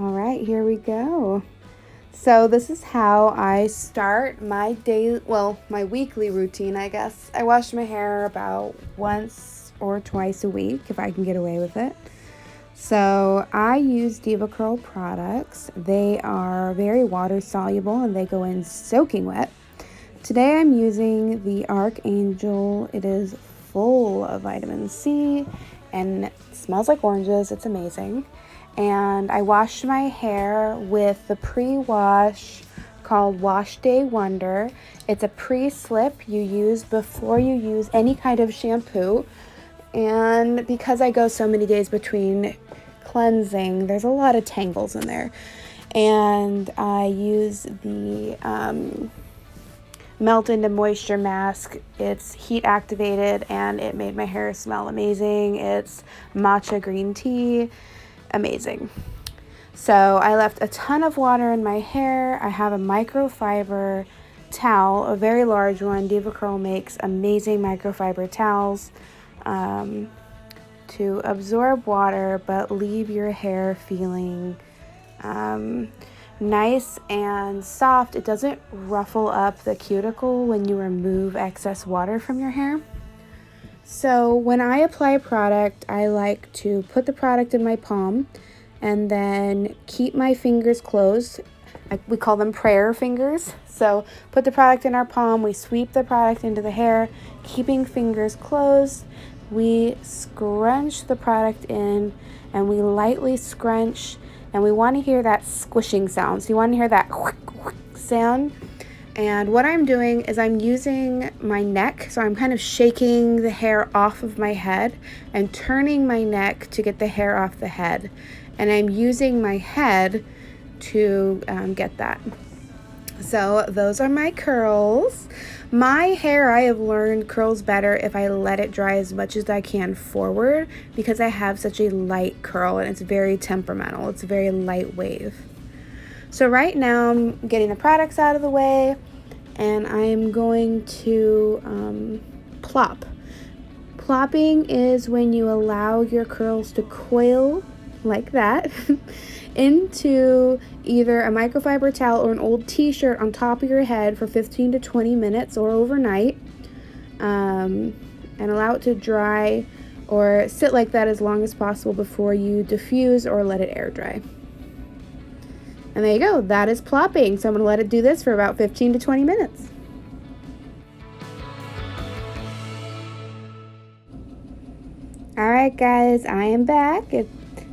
All right, here we go. So this is how I start my my weekly routine, I guess. I wash my hair about once or twice a week if I can get away with it. So I use devacurl products. They are very water soluble and they go in soaking wet. Today I'm using the Archangel. It is full of vitamin C and it smells like oranges. It's amazing. And I washed my hair with the pre-wash called Wash Day Wonder. It's a pre-slip you use before you use any kind of shampoo. And because I go so many days between cleansing, there's a lot of tangles in there. And I use the Melt into Moisture mask. It's heat activated and it made my hair smell amazing. It's matcha green tea. Amazing. So I left a ton of water in my hair. I have a microfiber towel, a very large one. devacurl makes amazing microfiber towels to absorb water but leave your hair feeling nice and soft. It doesn't ruffle up the cuticle when you remove excess water from your hair. So when I apply a product, I like to put the product in my palm and then keep my fingers closed. We call them prayer fingers. So put the product in our palm, we sweep the product into the hair, keeping fingers closed. We scrunch the product in and we lightly scrunch, and we want to hear that squishing sound. So you want to hear that sound. And what I'm doing is I'm using my neck, so I'm kind of shaking the hair off of my head and turning my neck to get the hair off the head. And I'm using my head to get that. So those are my curls. My hair, I have learned, curls better if I let it dry as much as I can forward, because I have such a light curl and it's very temperamental. It's a very light wave. So right now I'm getting the products out of the way and I'm going to plop. Plopping is when you allow your curls to coil like that into either a microfiber towel or an old t-shirt on top of your head for 15 to 20 minutes or overnight, and allow it to dry or sit like that as long as possible before you diffuse or let it air dry. And there you go, that is plopping. So I'm going to let it do this for about 15 to 20 minutes. Alright guys, I am back. It's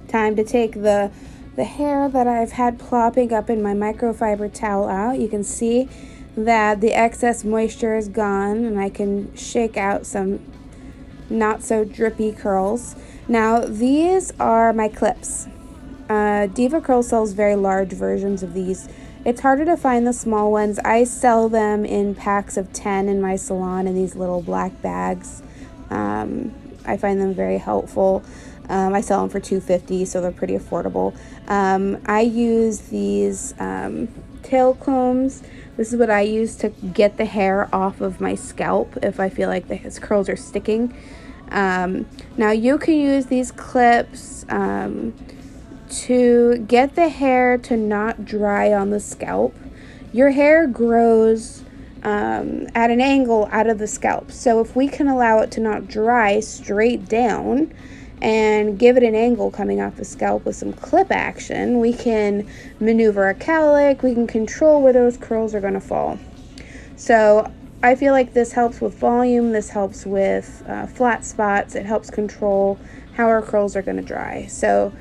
time to take the hair that I've had plopping up in my microfiber towel out. You can see that the excess moisture is gone and I can shake out some not so drippy curls. Now these are my clips. devacurl sells very large versions of these. It's harder to find the small ones. I sell them in packs of 10 in my salon in these little black bags. I find them very helpful. I sell them for $2.50, so they're pretty affordable. I use these tail combs. This is what I use to get the hair off of my scalp if I feel like the curls are sticking. Now you can use these clips to get the hair to not dry on the scalp. Your hair grows at an angle out of the scalp. So if we can allow it to not dry straight down and give it an angle coming off the scalp with some clip action, we can maneuver a cowlick, we can control where those curls are going to fall. So I feel like this helps with volume, this helps with flat spots, it helps control how our curls are going to dry. So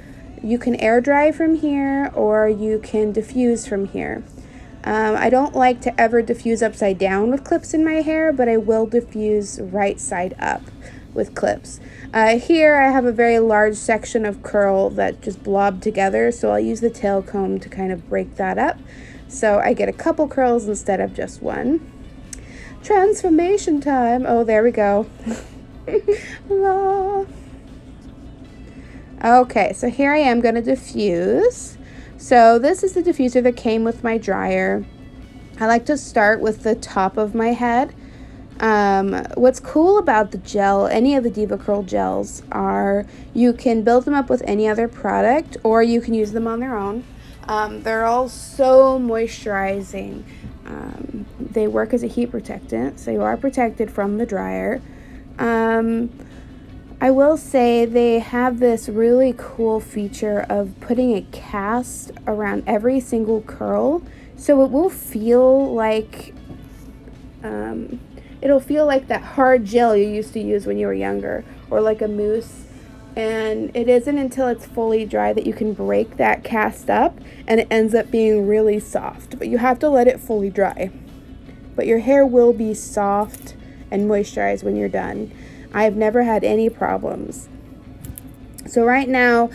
you can air dry from here or you can diffuse from here. I don't like to ever diffuse upside down with clips in my hair, but I will diffuse right side up with clips. Here I have a very large section of curl that just blobbed together, so I'll use the tail comb to kind of break that up. So I get a couple curls instead of just one. Transformation time. Oh, there we go. Okay, so here I am going to diffuse. So this is the diffuser that came with my dryer. I like to start with the top of my head. What's cool about the gel, any of the devacurl gels, are you can build them up with any other product or you can use them on their own. They're all so moisturizing. They work as a heat protectant, so you are protected from the dryer. I will say they have this really cool feature of putting a cast around every single curl, so it will feel like it'll feel like that hard gel you used to use when you were younger, or like a mousse. And it isn't until it's fully dry that you can break that cast up, and it ends up being really soft, but you have to let it fully dry. But your hair will be soft and moisturized when you're done. I've never had any problems. So right now,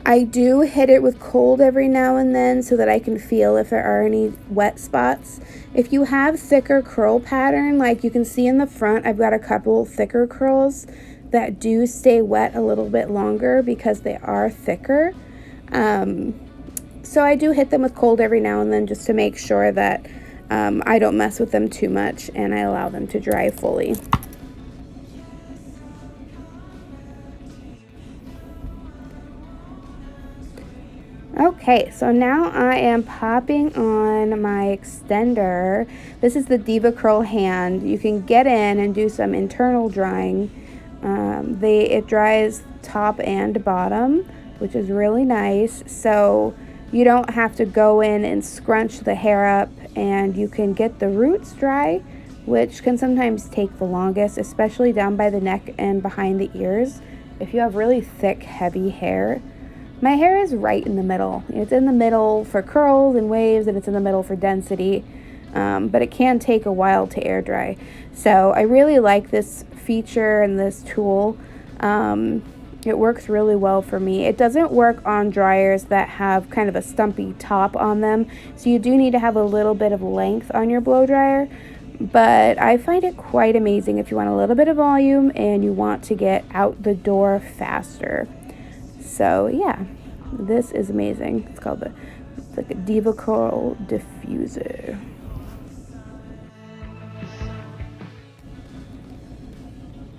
I do hit it with cold every now and then so that I can feel if there are any wet spots. If you have thicker curl pattern, like you can see in the front, I've got a couple thicker curls that do stay wet a little bit longer because they are thicker. So I do hit them with cold every now and then just to make sure that I don't mess with them too much and I allow them to dry fully. Okay, so now I am popping on my extender. This is the devacurl hand. You can get in and do some internal drying. It dries top and bottom, which is really nice. So you don't have to go in and scrunch the hair up, and you can get the roots dry, which can sometimes take the longest, especially down by the neck and behind the ears. If you have really thick, heavy hair. My hair is right in the middle. It's in the middle for curls and waves, and it's in the middle for density, but it can take a while to air dry. So I really like this feature and this tool. It works really well for me. It doesn't work on dryers that have kind of a stumpy top on them, so you do need to have a little bit of length on your blow dryer, but I find it quite amazing if you want a little bit of volume and you want to get out the door faster. So yeah, this is amazing. It's called like a devacurl diffuser.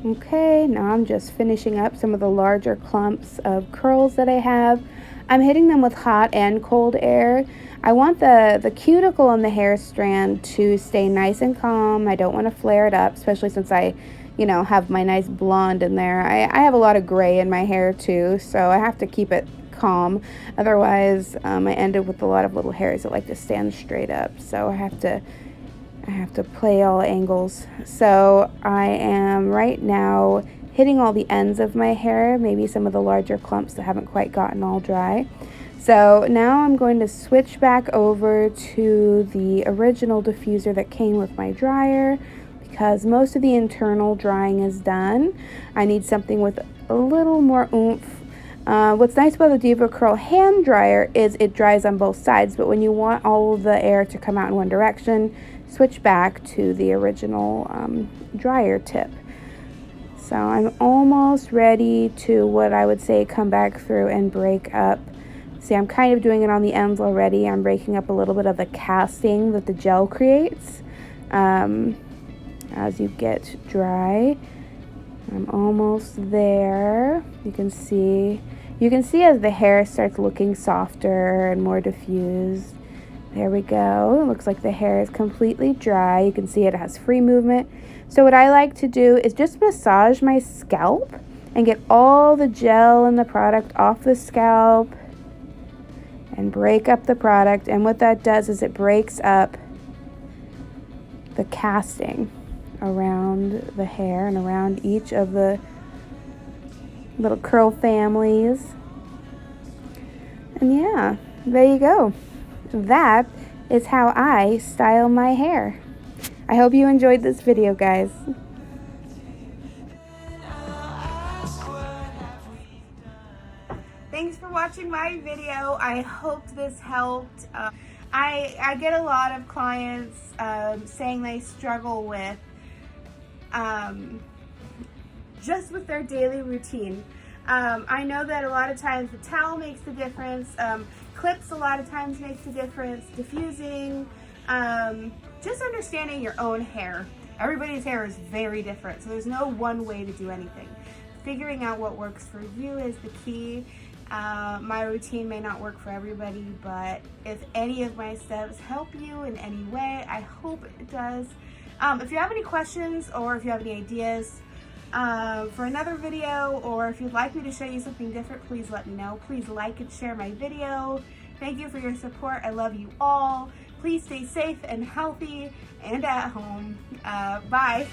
Okay, now I'm just finishing up some of the larger clumps of curls that I have. I'm hitting them with hot and cold air. I want the cuticle and the hair strand to stay nice and calm. I don't want to flare it up, especially since I have my nice blonde in there. I have a lot of gray in my hair too, so I have to keep it calm. Otherwise, I end up with a lot of little hairs that like to stand straight up. So I have to play all angles. So I am right now hitting all the ends of my hair, maybe some of the larger clumps that haven't quite gotten all dry. So now I'm going to switch back over to the original diffuser that came with my dryer, because most of the internal drying is done. I need something with a little more oomph. What's nice about the devacurl hand dryer is it dries on both sides, but when you want all of the air to come out in one direction, switch back to the original dryer tip. So I'm almost ready to, what I would say, come back through and break up. See, I'm kind of doing it on the ends already. I'm breaking up a little bit of the casting that the gel creates. As you get dry. I'm almost there. You can see as the hair starts looking softer and more diffused. There we go. It looks like the hair is completely dry. You can see it has free movement. So what I like to do is just massage my scalp and get all the gel and the product off the scalp and break up the product. And what that does is it breaks up the casting around the hair and around each of the little curl families. And yeah, there you go. That is how I style my hair. I hope you enjoyed this video, guys. Thanks for watching my video. I hope this helped. I get a lot of clients saying they struggle with just with their daily routine. I know that a lot of times the towel makes the difference, clips a lot of times makes the difference, diffusing, just understanding your own hair. Everybody's hair is very different, so there's no one way to do anything. Figuring out what works for you is the key. My routine may not work for everybody, but if any of my steps help you in any way, I hope it does. If you have any questions or if you have any ideas for another video, or if you'd like me to show you something different, please let me know. Please like and share my video. Thank you for your support. I love you all. Please stay safe and healthy and at home. Bye.